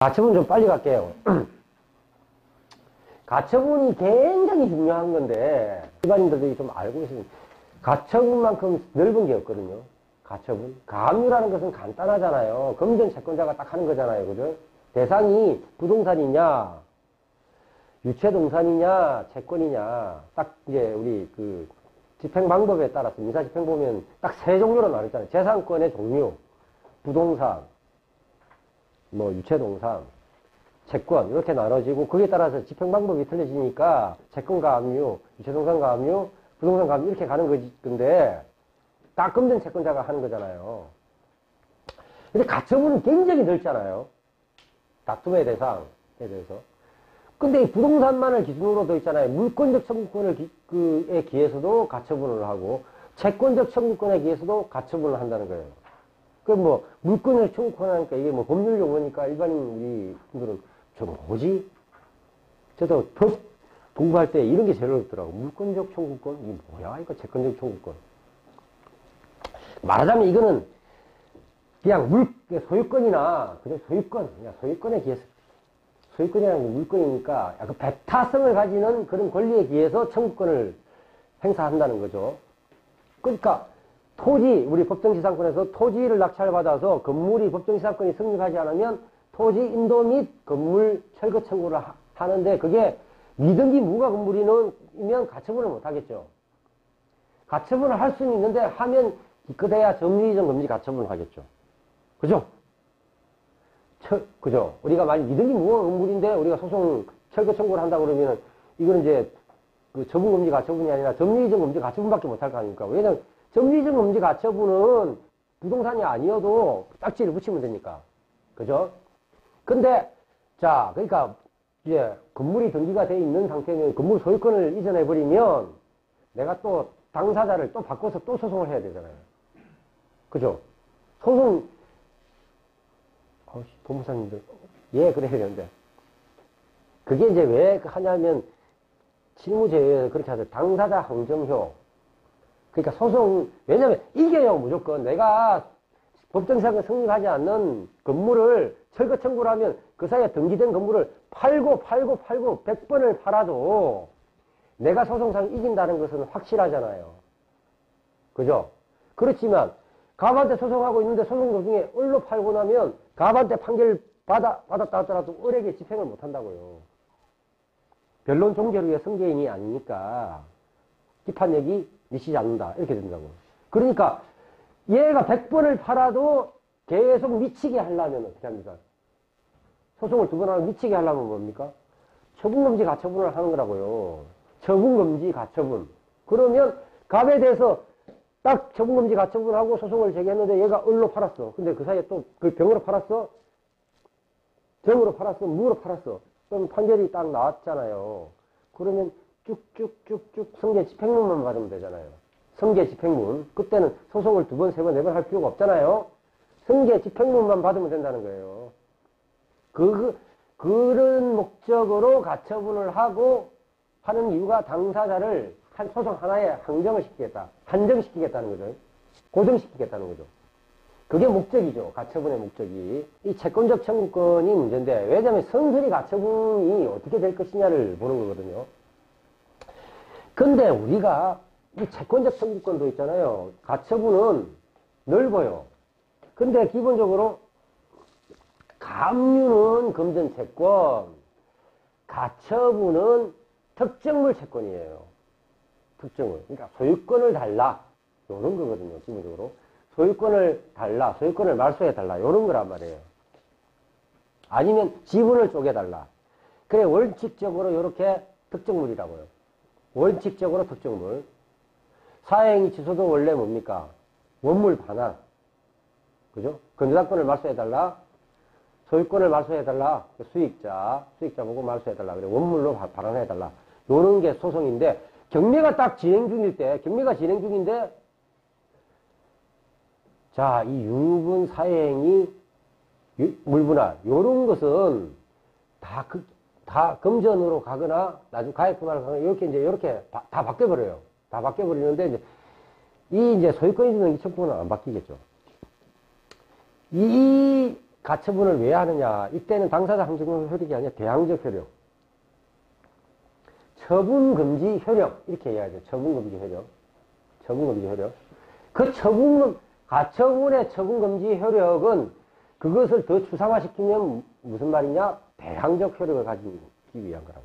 가처분 좀 빨리 갈게요. 가처분이 굉장히 중요한 건데 일반인들이 좀 알고 있으면 가처분만큼 넓은 게 없거든요. 가처분. 가압류라는 것은 간단하잖아요. 금전 채권자가 딱 하는 거잖아요. 그죠? 대상이 부동산이냐, 유체동산이냐, 채권이냐, 딱 이제 우리 그 집행 방법에 따라서 민사 집행 보면 딱 세 종류로 나뉘잖아요. 재산권의 종류, 부동산, 뭐 유체동산, 채권 이렇게 나눠지고 거기에 따라서 집행 방법이 틀려지니까 채권 가압류, 유체동산 가압류, 부동산 가압류 이렇게 가는 거지. 근데 딱 금전 채권자가 하는 거잖아요. 근데 가처분은 굉장히 넓잖아요. 다툼의 대상에 대해서. 근데 이 부동산만을 기준으로 돼 있잖아요. 물권적 청구권에 기해서도 가처분을 하고 채권적 청구권에 기해서도 가처분을 한다는 거예요. 그럼 뭐 물권적 청구권 하니까 이게 뭐 법률 용어니까 일반인 우리 분들은 저 뭐지? 저도 법 공부할 때 이런 게 제일 어렵더라고. 물권적 청구권? 이게 뭐야? 이거 채권적 청구권. 말하자면 이거는 그냥 소유권이나 그냥 소유권에 기해서 소유권이라는 게 물권이니까 약간 배타성을 가지는 그런 권리에 기해서 청구권을 행사한다는 거죠. 그러니까 토지, 우리 법정지상권에서 토지를 낙찰받아서 건물이 법정지상권이 성립하지 않으면 토지 인도 및 건물 철거 청구를 하는데 그게 미등기 무가 건물이면 가처분을 못 하겠죠. 가처분을 할 수는 있는데 하면 그래야 점유이전 금지 가처분을 하겠죠. 그죠? 그죠? 우리가 만약 미등기 무가 건물인데 우리가 소송 철거 청구를 한다 그러면은 이거는 이제 그 처분금지 가처분이 아니라 점유이전 금지 가처분밖에 못 할 거 아닙니까? 왜냐면 점유이전 금지 가처분은 부동산이 아니어도 딱지를 붙이면 되니까. 그죠? 근데 자, 그러니까 이제 건물이 등기가 돼 있는 상태면 건물 소유권을 이전해버리면 내가 또 당사자를 또 바꿔서 또 소송을 해야 되잖아요. 그죠? 소송, 법무사님들, 예, 그래야 되는데. 그게 이제 왜 하냐면, 실무제에서 그렇게 하죠. 당사자 항정효. 그러니까 소송, 왜냐면 이겨요, 무조건. 내가 법정상에 성립하지 않는 건물을 철거 청구를 하면 그 사이에 등기된 건물을 팔고 100번을 팔아도 내가 소송상 이긴다는 것은 확실하잖아요. 그죠? 그렇지만 갑한테 소송하고 있는데 소송 도중에 을로 팔고 나면 갑한테 판결 받았다 하더라도 을에게 집행을 못 한다고요. 변론 종결 후에 승계인이 아니니까 기판력이 미치지 않는다. 이렇게 된다고. 그러니까 얘가 100번을 팔아도 계속 미치게 하려면 어떻게 합니까? 소송을 2번 하면 미치게 하려면 뭡니까? 처분금지 가처분을 하는 거라고요. 처분금지 가처분. 그러면 갑에 대해서 딱 처분금지 가처분하고 소송을 제기했는데 얘가 을로 팔았어. 근데 그 사이에 또 그 병으로 팔았어? 정으로 팔았어? 무로 팔았어? 그럼 판결이 딱 나왔잖아요. 그러면 쭉쭉쭉쭉 성계 집행문만 받으면 되잖아요. 성계 집행문. 그때는 소송을 2번, 3번, 4번 할 필요가 없잖아요. 성계 집행문만 받으면 된다는 거예요. 그런 목적으로 가처분을 하고 하는 이유가 당사자를 한 소송 하나에 한정시키겠다는 거죠. 고정시키겠다는 거죠. 그게 목적이죠. 가처분의 목적이. 이 채권적 청구권이 문제인데, 왜냐하면 성설이 가처분이 어떻게 될 것이냐를 보는 거거든요. 근데 우리가 이 채권적 청구권도 있잖아요. 가처분은 넓어요. 근데 기본적으로 가압류는 금전채권, 가처분은 특정물 채권이에요. 특정물. 그러니까 소유권을 달라. 요런 거거든요. 기본적으로. 소유권을 달라. 소유권을 말소해달라. 요런 거란 말이에요. 아니면 지분을 쪼개달라. 그래, 원칙적으로 요렇게 특정물이라고요. 원칙적으로 특정물. 사행위 취소도 원래 뭡니까? 원물 반환. 그죠? 건조당권을 말소해달라. 소유권을 말소해달라. 수익자 보고 말소해달라. 그래, 원물로 반환해달라. 요런 게 소송인데, 경매가 딱 진행 중일 때, 경매가 진행 중인데, 자, 이 유분, 사행위, 물분할, 요런 것은 다 금전으로 가거나, 나중에 가액분할을 가거나, 이렇게 다 바뀌어버려요. 다 바뀌어버리는데, 이제 소유권이 주는 이 청구는 안 바뀌겠죠. 이 가처분을 왜 하느냐. 이때는 당사자 항정형 효력이 아니라 대항적 효력. 처분금지 효력. 이렇게 해야죠. 처분금지 효력. 처분금지 효력. 그 가처분의 처분금지 효력은 그것을 더 추상화시키면 무슨 말이냐? 대항적 효력을 가지기 위한 거라고.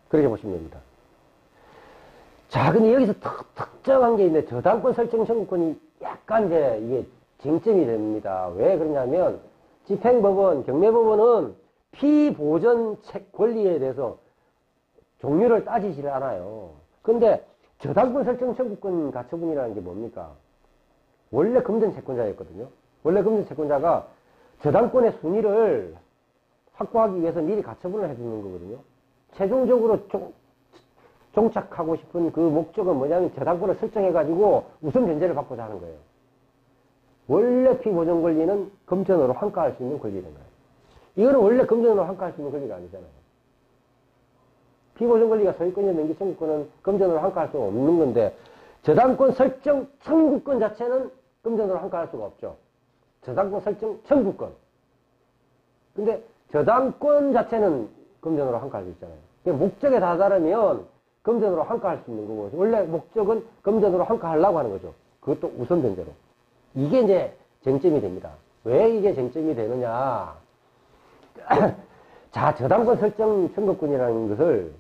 그렇게 보시면 됩니다. 자, 근데 여기서 특정한 게 있는데, 저당권 설정 청구권이 약간 이제 이게 쟁점이 됩니다. 왜 그러냐면, 집행법원, 경매법원은 피보전 책 권리에 대해서 종류를 따지질 않아요. 근데 저당권 설정 청구권 가처분이라는 게 뭡니까? 원래 금전 채권자였거든요. 원래 금전 채권자가 저당권의 순위를 확보하기 위해서 미리 가처분을 해주는 거거든요. 최종적으로 종착하고 싶은 그 목적은 뭐냐면 저당권을 설정해가지고 우선 변제를 받고자 하는 거예요. 원래 피보전 권리는 금전으로 환가할 수 있는 권리인 거예요. 이거는 원래 금전으로 환가할 수 있는 권리가 아니잖아요. 피보전 권리가 소유권이나 명기 청구권은 금전으로 환가할 수가 없는 건데, 저당권 설정 청구권 자체는 금전으로 환가할 수가 없죠. 저당권 설정 청구권. 근데 저당권 자체는 금전으로 환가할 수 있잖아요. 목적에 다다르면 금전으로 환가할 수 있는 거고, 원래 목적은 금전으로 환가하려고 하는 거죠. 그것도 우선 변제로. 이게 이제 쟁점이 됩니다. 왜 이게 쟁점이 되느냐. 자, 저당권 설정 청구권이라는 것을,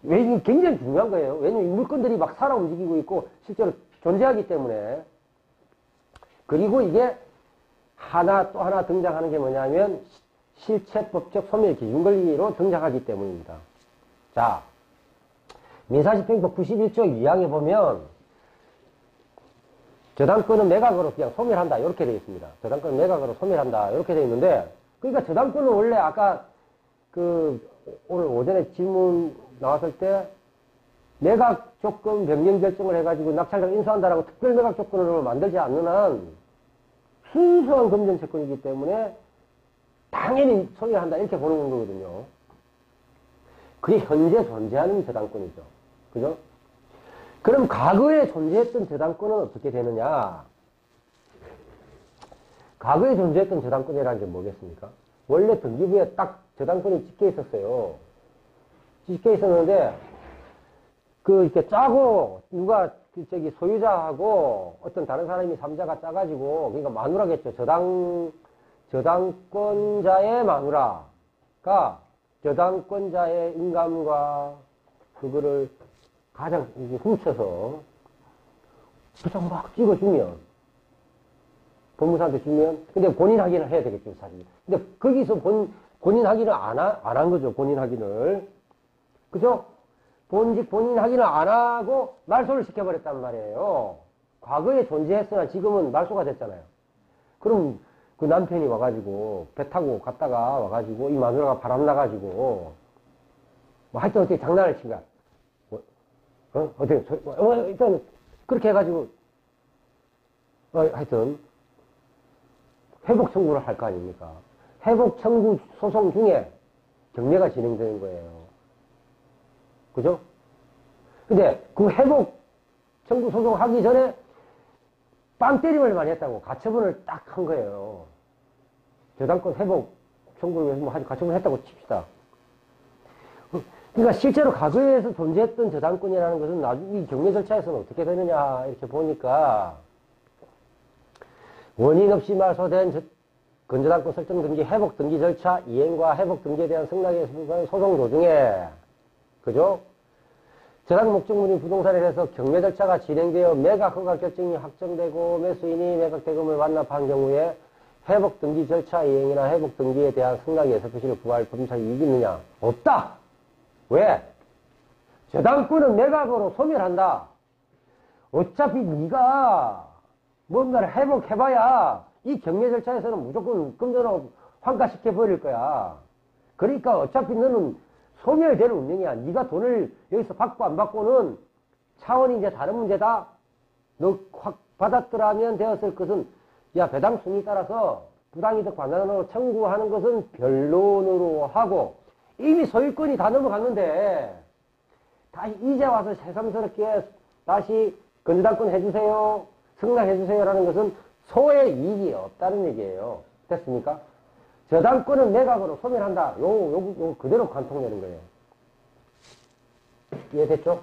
왜 이게 굉장히 중요한 거예요. 왜냐면 이 물건들이 막 살아 움직이고 있고 실제로 존재하기 때문에. 그리고 이게 또 하나 등장하는 게 뭐냐면 실체법적 소멸 기준 권리로 등장하기 때문입니다. 자, 민사집행법 91조 2항에 보면 저당권은 매각으로 그냥 소멸한다 이렇게 되어 있습니다. 저당권은 매각으로 소멸한다 이렇게 되어 있는데, 그러니까 저당권은 원래 아까 오늘 오전에 질문 나왔을 때 매각 조건 변경 결정을 해가지고 낙찰자가 인수한다라고 특별 매각 조건을 만들지 않는 한 순수한 금전 채권이기 때문에 당연히 소멸한다 이렇게 보는 거거든요. 그게 현재 존재하는 저당권이죠. 그죠? 그럼 과거에 존재했던 저당권은 어떻게 되느냐? 과거에 존재했던 저당권이라는 게 뭐겠습니까? 원래 등기부에 딱 저당권이 찍혀 있었어요. 찍혀 있었는데, 이렇게 짜고, 누가, 소유자하고 어떤 다른 사람이 3자가 짜가지고, 그러니까 마누라겠죠. 저당권자의 마누라가 저당권자의 인감과 그거를 가장 훔쳐서 그냥 막 찍어주면, 법무사한테 주면, 근데 본인 확인을 해야 되겠죠, 사실. 근데 거기서 본인 확인을 안 한 거죠, 본인 확인을. 그죠? 본인 확인을 안 하고 말소를 시켜버렸단 말이에요. 과거에 존재했으나 지금은 말소가 됐잖아요. 그럼 그 남편이 와가지고, 배 타고 갔다가 와가지고, 이 마누라가 바람나가지고, 뭐 하여튼 어떻게 장난을 친 거야. 일단, 그렇게 해가지고, 하여튼, 회복 청구를 할 거 아닙니까? 회복 청구 소송 중에 경매가 진행되는 거예요. 그죠? 근데 그 회복 청구 소송 하기 전에 빵 때림을 많이 했다고 가처분을 딱 한 거예요. 저당권 회복 청구를 위해서 뭐 가처분을 했다고 칩시다. 그러니까 실제로 과거에서 존재했던 저당권이라는 것은 나중에 이 경매 절차에서는 어떻게 되느냐 이렇게 보니까 원인 없이 말소된 근저당권 설정 등기 회복 등기 절차 이행과 회복 등기에 대한 승낙의 소송 도중에, 그죠? 저당 목적물인 부동산에 대해서 경매 절차가 진행되어 매각 허가 결정이 확정되고 매수인이 매각 대금을 완납한 경우에 회복 등기 절차 이행이나 회복 등기에 대한 승낙의 예서 표시를 구할 법률상 이익이 있느냐? 없다! 왜? 저당권은 매각으로 소멸한다. 어차피 네가 뭔가를 회복해봐야 이 경매 절차에서는 무조건 금전으로 환가시켜버릴 거야. 그러니까 어차피 너는 소멸될 운명이야. 네가 돈을 여기서 받고 안 받고는 차원이 이제 다른 문제다. 너 확 받았더라면 되었을 것은, 야, 배당 순위 따라서 부당이득 반환으로 청구하는 것은 변론으로 하고, 이미 소유권이 다 넘어갔는데 다시 이제 와서 새삼스럽게 다시 근저당권 해주세요, 승낙해주세요라는 것은 소의 이익이 없다는 얘기예요. 됐습니까? 저당권은 매각으로 소멸한다. 요 그대로 관통되는 거예요. 이해됐죠?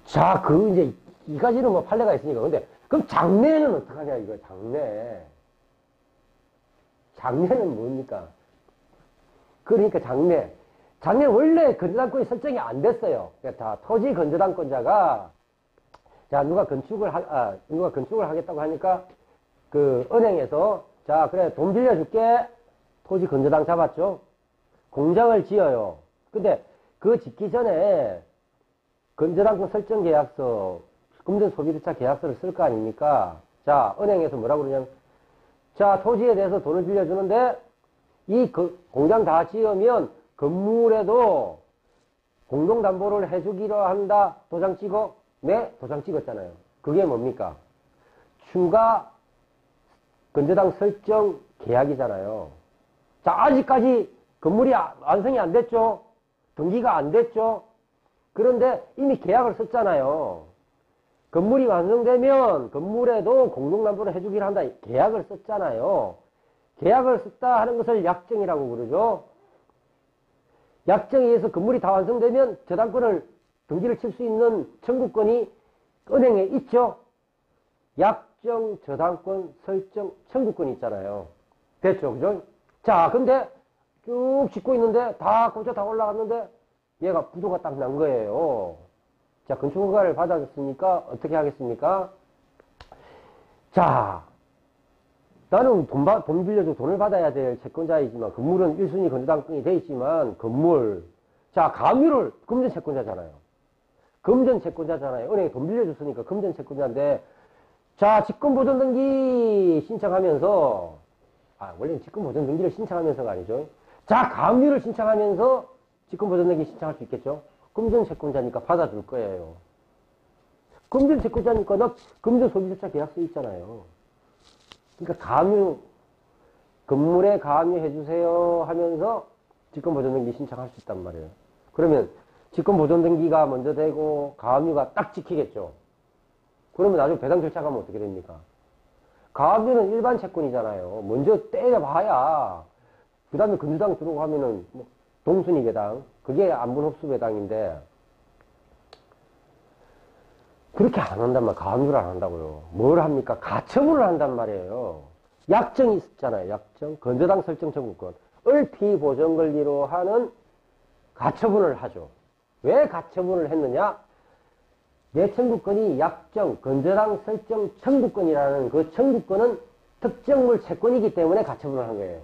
자, 이제, 이 가지는 뭐 판례가 있으니까. 근데, 그럼 장래는 어떡하냐, 이거, 장래. 장래는 뭡니까? 그러니까 장래는 원래 건저당권이 설정이 안 됐어요. 그러니까 다 토지 건저당권자가, 자, 누가 건축을 하겠다고 하니까, 은행에서, 자, 그래, 돈 빌려줄게. 토지 건저당 잡았죠? 공장을 지어요. 근데, 그 짓기 전에, 건저당권 설정 계약서, 금전소비주차 계약서를 쓸 거 아닙니까? 자, 은행에서 뭐라고 그러냐면, 자, 토지에 대해서 돈을 빌려주는데, 공장 다 지으면, 건물에도 공동담보를 해주기로 한다. 도장 찍어? 네, 도장 찍었잖아요. 그게 뭡니까? 추가 건저당 설정 계약이잖아요. 자, 아직까지 건물이 완성이 안 됐죠? 등기가 안 됐죠? 그런데 이미 계약을 썼잖아요. 건물이 완성되면 건물에도 공동담보를 해주기로 한다. 계약을 썼잖아요. 계약을 썼다 하는 것을 약정이라고 그러죠. 약정에 의해서 건물이 다 완성되면 저당권을 등기를 칠 수 있는 청구권이 은행에 있죠. 약정, 저당권, 설정, 청구권이 있잖아요. 됐죠, 그죠? 자, 근데 쭉 짓고 있는데 다 고쳐 다 올라갔는데 얘가 부도가 딱 난 거예요. 자, 건축허가를 받았으니까 어떻게 하겠습니까? 자, 나는 돈 빌려줘 돈을 받아야 될 채권자이지만 건물은 1순위 건저당권이 돼 있지만 자, 감유를 금전채권자잖아요. 금전채권자잖아요. 은행에 돈 빌려줬으니까 금전채권자인데 자, 직권보존등기 신청하면서 원래는 직권보존등기를 신청하면서가 아니죠. 자, 감유를 신청하면서 직권보존등기 신청할 수 있겠죠. 금전채권자니까 받아줄 거예요. 금전채권자니까 나 금전소비주차 계약서 있잖아요. 그러니까 건물에 감유해주세요 하면서 직권보존등기 신청할 수 있단 말이에요. 그러면 직권보존등기가 먼저 되고 감유가 딱 지키겠죠. 그러면 나중에 배당 절차가 하면 어떻게 됩니까? 감유는 일반 채권이잖아요. 먼저 때려봐야 그 다음에 건주당 들어오고 하면은 동순위 배당, 그게 안분흡수 배당인데 그렇게 안 한단 말이에요. 감유를 안 한다고요. 뭘 합니까? 가처분을 한단 말이에요. 약정이 있잖아요. 약정, 건저당 설정 청구권, 을피보전 권리로 하는 가처분을 하죠. 왜 가처분을 했느냐? 내 청구권이 약정, 건저당 설정 청구권이라는 그 청구권은 특정물 채권이기 때문에 가처분을 한 거예요.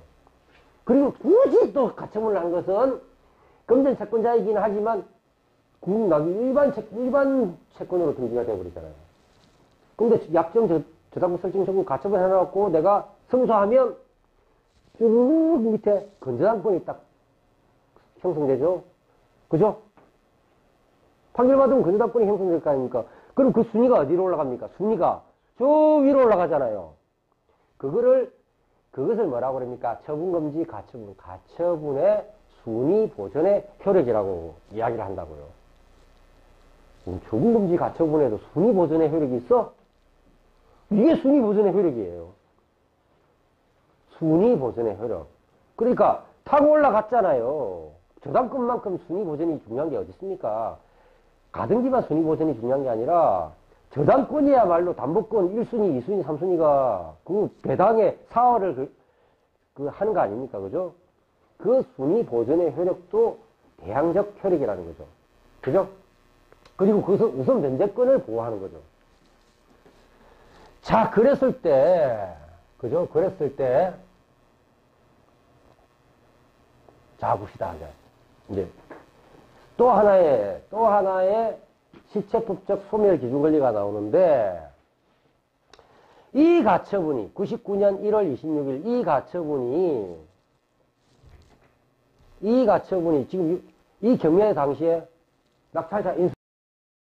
그리고 굳이 또 가처분을 한 것은 금전 채권자이긴 하지만 일반 채권으로 등기가 되어버리잖아요. 근데 약정, 저당권 설정 청구 가처분 해놔갖고 내가 승소하면 쭉 밑에 건저당권이 딱 형성되죠. 그죠? 판결받으면 건저당권이 형성될 거 아닙니까? 그럼 그 순위가 어디로 올라갑니까? 순위가 저 위로 올라가잖아요. 그것을 뭐라고 그럽니까? 처분금지 가처분. 가처분의 순위 보전의 효력이라고 이야기를 한다고요. 처분금지 가처분에도 순위 보전의 효력이 있어? 이게 순위 보전의 효력이에요. 순위 보전의 효력. 그러니까 타고 올라갔잖아요. 저당권만큼 순위 보전이 중요한 게 어디 있습니까? 가등기만 순위 보전이 중요한 게 아니라 저당권이야말로 담보권 1순위, 2순위, 3순위가 그 배당의 사활을 하는 거 아닙니까? 그죠? 그 순위 보전의 효력도 대항적 효력이라는 거죠. 그죠? 그리고 그것은 우선 면제권을 보호하는 거죠. 자, 그랬을 때, 그죠? 그랬을 때, 자, 봅시다. 이제, 또 하나의 시체법적 소멸 기준 권리가 나오는데, 이 가처분이, 99년 1월 26일 이 가처분이 지금 이 경매 당시에 낙찰자 인수